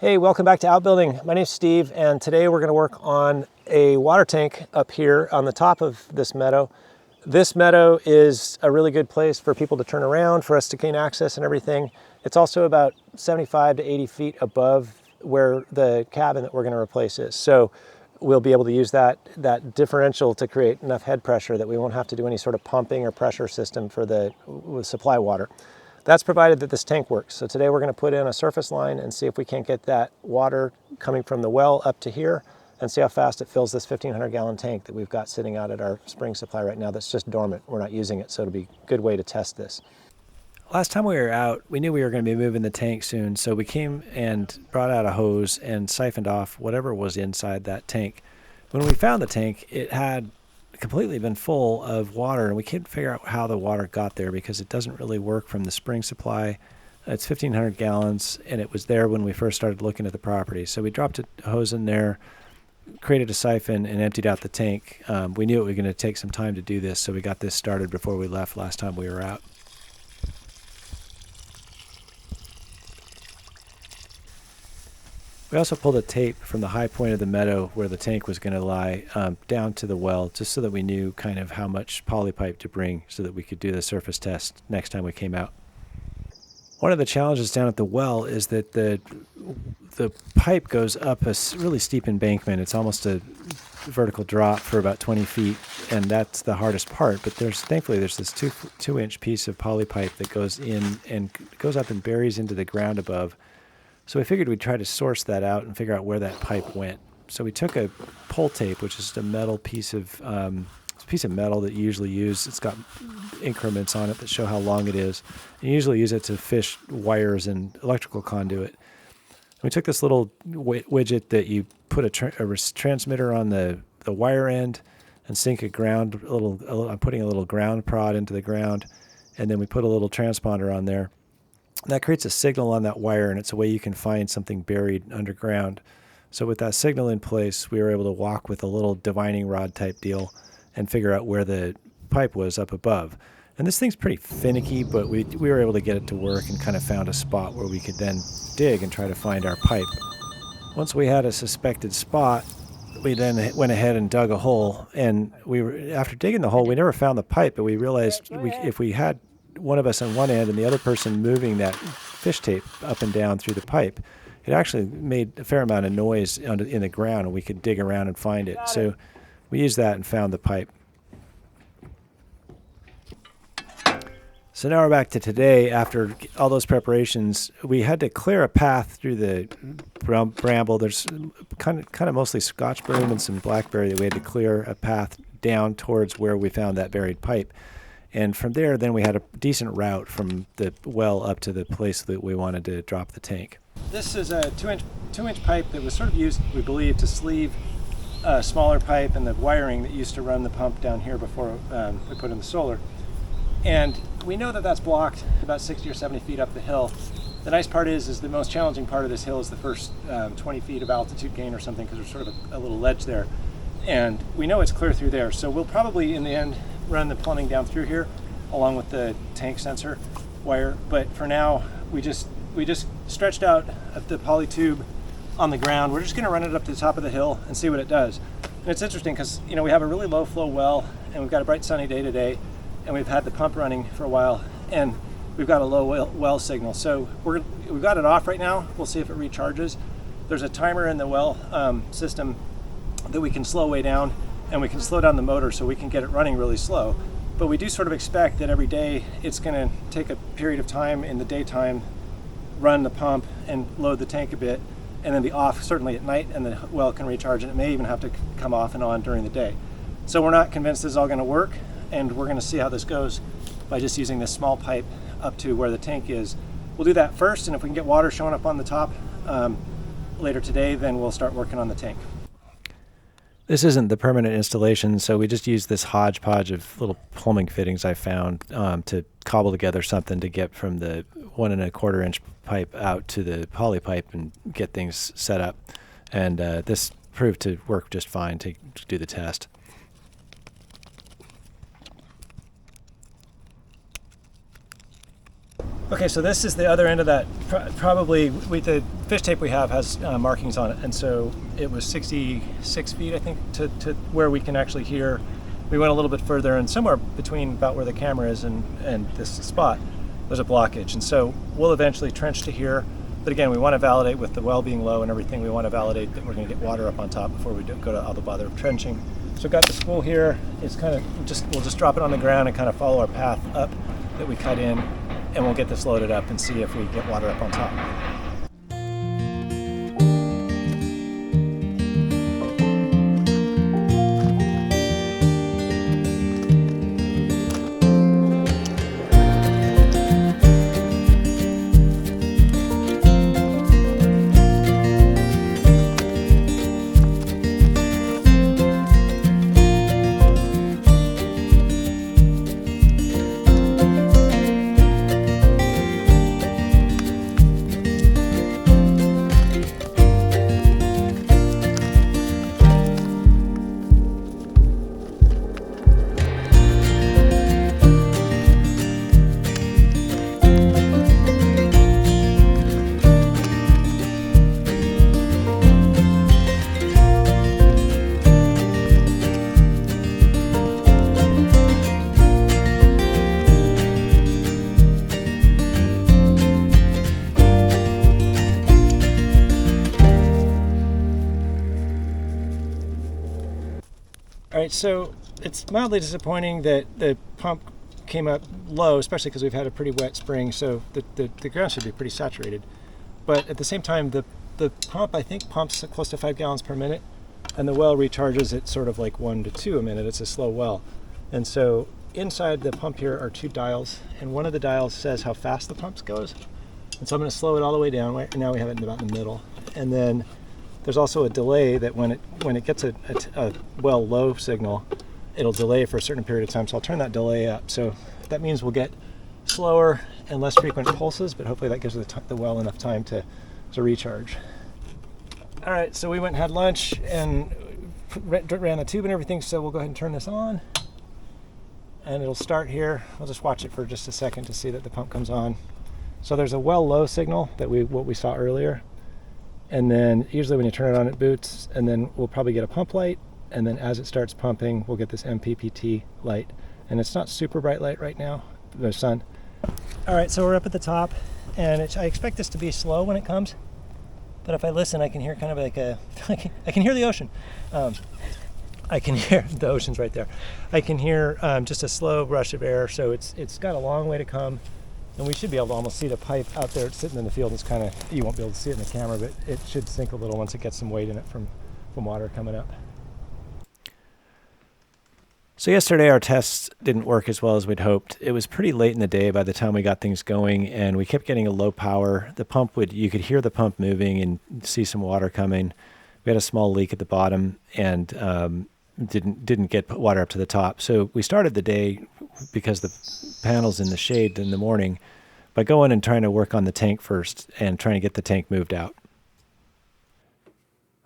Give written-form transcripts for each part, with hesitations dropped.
Hey, welcome back to Outbuilding. My name's Steve, and today we're going to work on a water tank up here on the top of this meadow. This meadow is a really good place for people to turn around, for us to gain access and everything. It's also about 75 to 80 feet above where the cabin that we're going to replace is. So we'll be able to use that differential to create enough head pressure that we won't have to do any sort of pumping or pressure system for the supply water. That's provided that this tank works. So today we're going to put in a surface line and see if we can't get that water coming from the well up to here and see how fast it fills this 1,500 gallon tank that we've got sitting out at our spring supply right now that's just dormant. We're not using it, so it'll be a good way to test this. Last time we were out, we knew we were going to be moving the tank soon, so we came and brought out a hose and siphoned off whatever was inside that tank. When we found the tank, it had completely been full of water, and we couldn't figure out how the water got there because it doesn't really work from the spring supply. It's 1,500 gallons, and it was there when we first started looking at the property. So we dropped a hose in there, created a siphon, and emptied out the tank. We knew it was going to take some time to do this, so we got this started before we left last time we were out. We also pulled a tape from the high point of the meadow where the tank was going to lie down to the well, just so that we knew kind of how much polypipe to bring so that we could do the surface test next time we came out. One of the challenges down at the well is that the pipe goes up a really steep embankment. It's almost a vertical drop for about 20 feet, and that's the hardest part. But thankfully there's this two-inch piece of polypipe that goes in and goes up and buries into the ground above. So we figured we'd try to source that out and figure out where that pipe went. So we took a pull tape, which is just a metal piece of metal that you usually use. It's got increments on it that show how long it is. You usually use it to fish wires and electrical conduit. We took this little widget that you put a transmitter on the wire end and sink I'm putting a little ground prod into the ground, and then we put a little transponder on there. That creates a signal on that wire, and it's a way you can find something buried underground. So with that signal in place, we were able to walk with a little divining rod type deal and figure out where the pipe was up above. And this thing's pretty finicky, but we were able to get it to work and kind of found a spot where we could then dig and try to find our pipe. Once we had a suspected spot, we then went ahead and dug a hole. And after digging the hole, we never found the pipe, but we realized if we had one of us on one end and the other person moving that fish tape up and down through the pipe, it actually made a fair amount of noise in the ground, and we could dig around and find it. So we used that and found the pipe. So now we're back to today. After all those preparations, we had to clear a path through the bramble. There's kind of mostly Scotch broom and some blackberry that we had to clear a path down towards where we found that buried pipe. And from there, then we had a decent route from the well up to the place that we wanted to drop the tank. This is a two-inch pipe that was sort of used, we believe, to sleeve a smaller pipe and the wiring that used to run the pump down here before we put in the solar. And we know that that's blocked about 60 or 70 feet up the hill. The nice part is the most challenging part of this hill is the first 20 feet of altitude gain or something, because there's sort of a little ledge there. And we know it's clear through there. So we'll probably, in the end, run the plumbing down through here along with the tank sensor wire. But for now, we just stretched out the poly tube on the ground. We're just going to run it up to the top of the hill and see what it does. And it's interesting because we have a really low flow well, and we've got a bright sunny day today, and we've had the pump running for a while, and we've got a low well signal. So we've got it off right now. We'll see if it recharges. There's a timer in the well system that we can slow way down, and we can slow down the motor so we can get it running really slow. But we do sort of expect that every day it's going to take a period of time in the daytime, run the pump and load the tank a bit, and then be off certainly at night, and the well can recharge, and it may even have to come off and on during the day. So we're not convinced this is all going to work, and we're going to see how this goes by just using this small pipe up to where the tank is. We'll do that first, and if we can get water showing up on the top later today, then we'll start working on the tank. This isn't the permanent installation, so we just used this hodgepodge of little plumbing fittings I found to cobble together something to get from the 1 1/4 inch pipe out to the poly pipe and get things set up. And this proved to work just fine to do the test. Okay, so this is the other end of that. Probably the fish tape we have has markings on it, and so it was 66 feet, I think, to where we can actually hear. We went a little bit further, and somewhere between about where the camera is and this spot, there's a blockage, and so we'll eventually trench to here. But again, we want to validate with the well being low and everything. We want to validate that we're going to get water up on top before we go to all the bother of trenching. So we've got the spool here. It's kind of we'll just drop it on the ground and kind of follow our path up that we cut in. And we'll get this loaded up and see if we get water up on top. All right, so it's mildly disappointing that the pump came up low, especially because we've had a pretty wet spring, so the ground should be pretty saturated. But at the same time, the pump, I think, pumps close to 5 gallons per minute, and the well recharges at sort of like 1 to 2 a minute. It's a slow well. And so inside the pump here are 2 dials, and one of the dials says how fast the pump goes. And so I'm going to slow it all the way down. Right now we have it about in the middle. And then there's also a delay that when it gets a well low signal, it'll delay for a certain period of time. So I'll turn that delay up. So that means we'll get slower and less frequent pulses, but hopefully that gives the well enough time to recharge. All right, so we went and had lunch and ran the tube and everything. So we'll go ahead and turn this on, and it'll start here. I'll just watch it for just a second to see that the pump comes on. So there's a well low signal that what we saw earlier. And then usually when you turn it on, it boots, and then we'll probably get a pump light, and then as it starts pumping, we'll get this MPPT light. And it's not super bright light right now, the sun. All right, so we're up at the top, and I expect this to be slow when it comes, but if I listen, I can hear kind of like I can hear the ocean. I can hear the ocean's right there. I can hear just a slow rush of air, so it's got a long way to come. And we should be able to almost see the pipe out there sitting in the field. It's kind of, you won't be able to see it in the camera, but it should sink a little once it gets some weight in it from water coming up. So yesterday our tests didn't work as well as we'd hoped. It was pretty late in the day by the time we got things going, and we kept getting a low power. The pump you could hear the pump moving and see some water coming. We had a small leak at the bottom and didn't get water up to the top. So we started the day, because the panel's in the shade in the morning, by going and trying to work on the tank first and trying to get the tank moved out.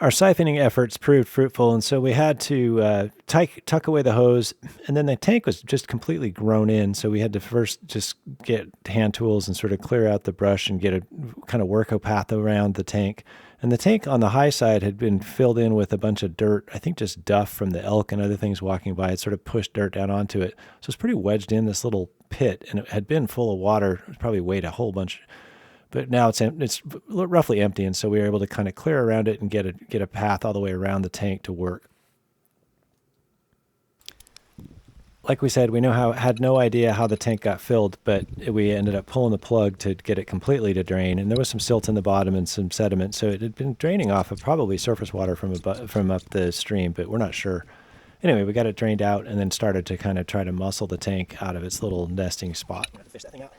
Our siphoning efforts proved fruitful, and so we had to tuck away the hose, and then the tank was just completely grown in, so we had to first just get hand tools and sort of clear out the brush and get a kind of work path around the tank. And the tank on the high side had been filled in with a bunch of dirt, I think just duff from the elk and other things walking by. It sort of pushed dirt down onto it. So it's pretty wedged in this little pit, and it had been full of water. It probably weighed a whole bunch. But now it's roughly empty, and so we were able to kind of clear around it and get a path all the way around the tank to work. Like we said, we had no idea how the tank got filled, but we ended up pulling the plug to get it completely to drain. And there was some silt in the bottom and some sediment, so it had been draining off of probably surface water from up the stream, but we're not sure. Anyway, we got it drained out and then started to kind of try to muscle the tank out of its little nesting spot. Fish that thing out.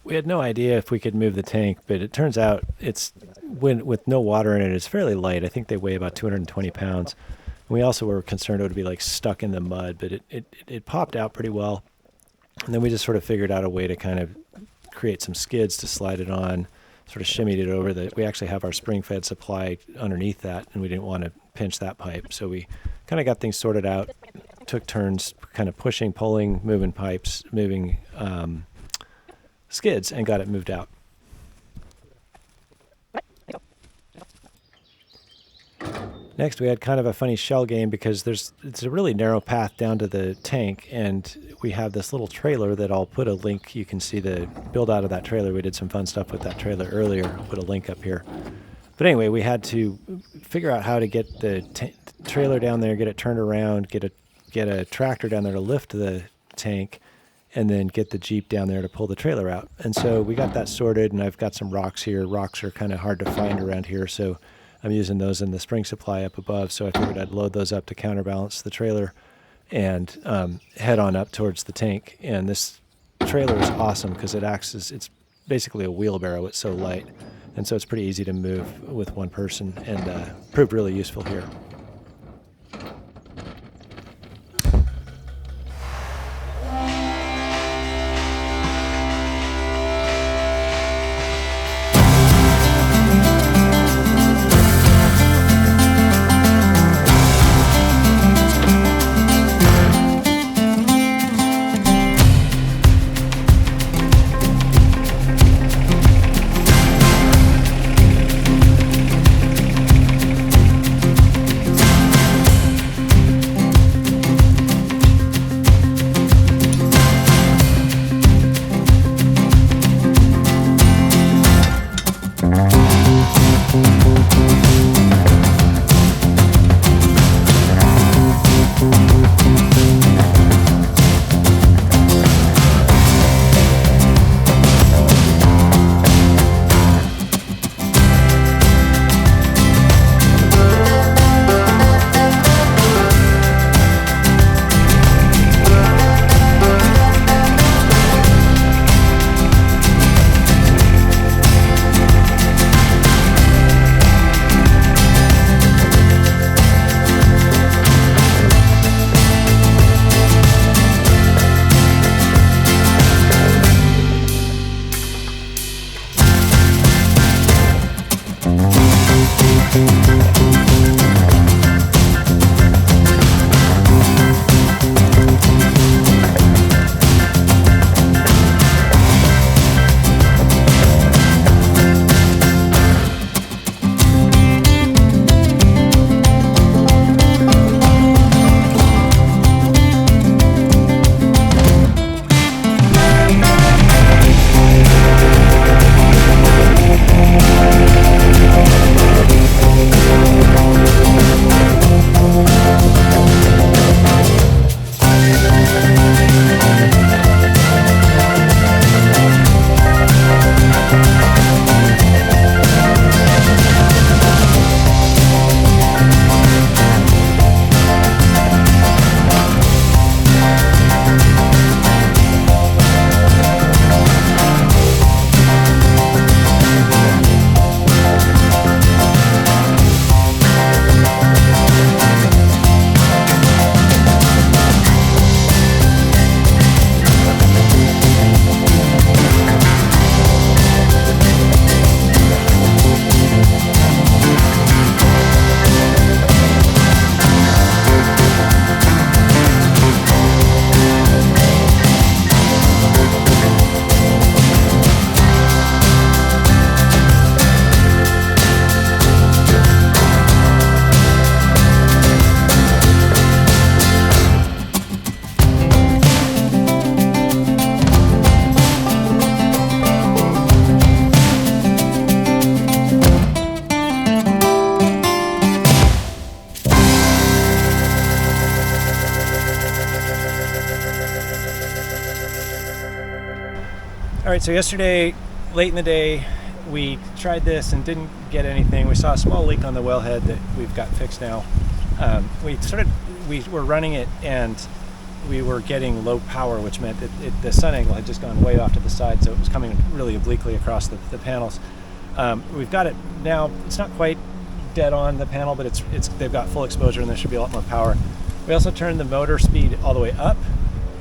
We had no idea if we could move the tank, but it turns out with no water in it, it's fairly light. I think they weigh about 220 pounds. And we also were concerned it would be like stuck in the mud, but it popped out pretty well. And then we just sort of figured out a way to kind of create some skids to slide it on, sort of shimmied it over. We actually have our spring-fed supply underneath that, and we didn't want to pinch that pipe. So we kind of got things sorted out, took turns kind of pushing, pulling, moving pipes, moving skids, and got it moved out. Next, we had kind of a funny shell game because it's a really narrow path down to the tank, and we have this little trailer that I'll put a link. You can see the build out of that trailer. We did some fun stuff with that trailer earlier. I'll put a link up here. But anyway, we had to figure out how to get the trailer down there, get it turned around, get a tractor down there to lift the tank, and then get the Jeep down there to pull the trailer out. And so we got that sorted, and I've got some rocks here. Rocks are kind of hard to find around here, so I'm using those in the spring supply up above, so I figured I'd load those up to counterbalance the trailer and head on up towards the tank. And this trailer is awesome because it's basically a wheelbarrow. It's so light, and so it's pretty easy to move with one person, and proved really useful here. All right, so yesterday, late in the day, we tried this and didn't get anything. We saw a small leak on the wellhead that we've got fixed now. We were running it and we were getting low power, which meant that the sun angle had just gone way off to the side, so it was coming really obliquely across the panels. We've got it now. It's not quite dead on the panel, but they've got full exposure and there should be a lot more power. We also turned the motor speed all the way up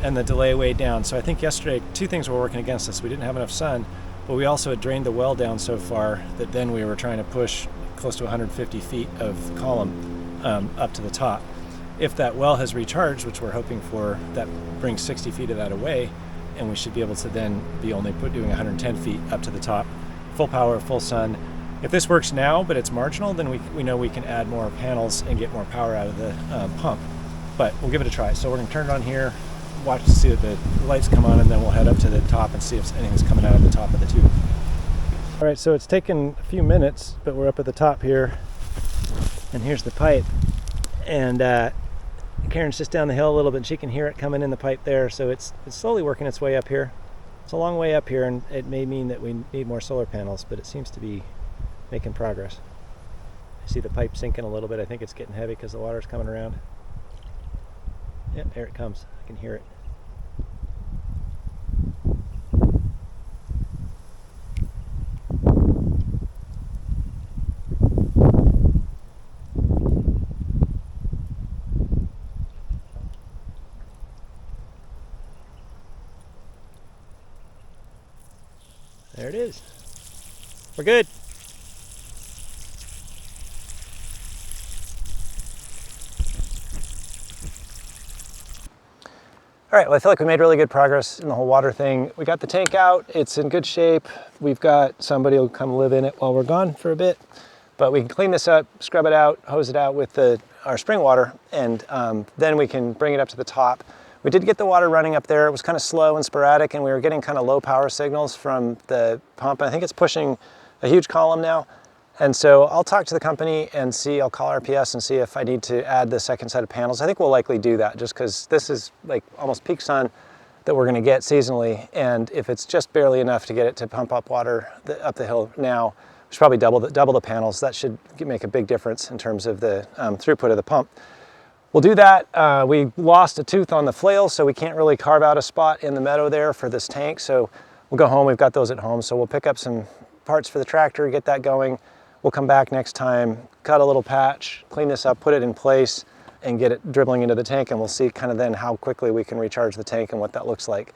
and the delay way down. So I think yesterday two things were working against us. We didn't have enough sun, But we also had drained the well down so far that then we were trying to push close to 150 feet of column up to the top. If that well has recharged, which we're hoping for, that brings 60 feet of that away, and we should be able to then be only doing 110 feet up to the top. Full power, full sun. If this works now, but it's marginal, then we know we can add more panels and get more power out of the pump. But we'll give it a try. So we're gonna turn it on here, watch to see if the lights come on, and then we'll head up to the top and see if anything's coming out of the top of the tube. All right, so it's taken a few minutes, but we're up at the top here, and here's the pipe. And Karen's just down the hill a little bit, and she can hear it coming in the pipe there, so it's slowly working its way up here. It's a long way up here, and it may mean that we need more solar panels, but it seems to be making progress. I see the pipe sinking a little bit. I think it's getting heavy because the water's coming around. Yep, there it comes. I can hear it. There it is. We're good. All right, well, I feel like we made really good progress in the whole water thing. We got the tank out, it's in good shape. We've got somebody who'll come live in it while we're gone for a bit, but we can clean this up, scrub it out, hose it out with our spring water, and then we can bring it up to the top. We did get the water running up there. It was kind of slow and sporadic, and we were getting kind of low power signals from the pump. I think it's pushing a huge column now. And so I'll talk to the company and see, I'll call RPS and see if I need to add the second set of panels. I think we'll likely do that just because this is like almost peak sun that we're gonna get seasonally. And if it's just barely enough to get it to pump up water up the hill now, we should probably double the panels. That should make a big difference in terms of the throughput of the pump. We'll do that. We lost a tooth on the flail, so we can't really carve out a spot in the meadow there for this tank. So we'll go home, we've got those at home. So we'll pick up some parts for the tractor, get that going. We'll come back next time, cut a little patch, clean this up, put it in place, and get it dribbling into the tank, and we'll see kind of then how quickly we can recharge the tank and what that looks like.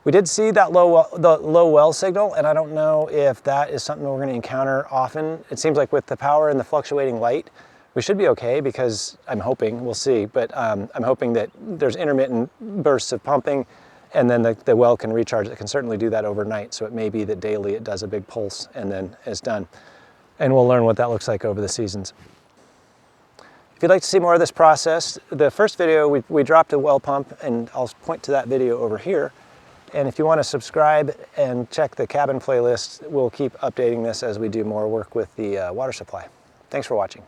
We did see that the low well signal, and I don't know if that is something we're going to encounter often. It seems like with the power and the fluctuating light, we should be okay, because I'm hoping, we'll see, but I'm hoping that there's intermittent bursts of pumping, and then the well can recharge. It can certainly do that overnight, so it may be that daily it does a big pulse and then it's done. And we'll learn what that looks like over the seasons. If you'd like to see more of this process, the first video we dropped a well pump, and I'll point to that video over here. And if you want to subscribe and check the cabin playlist, we'll keep updating this as we do more work with the water supply. Thanks for watching.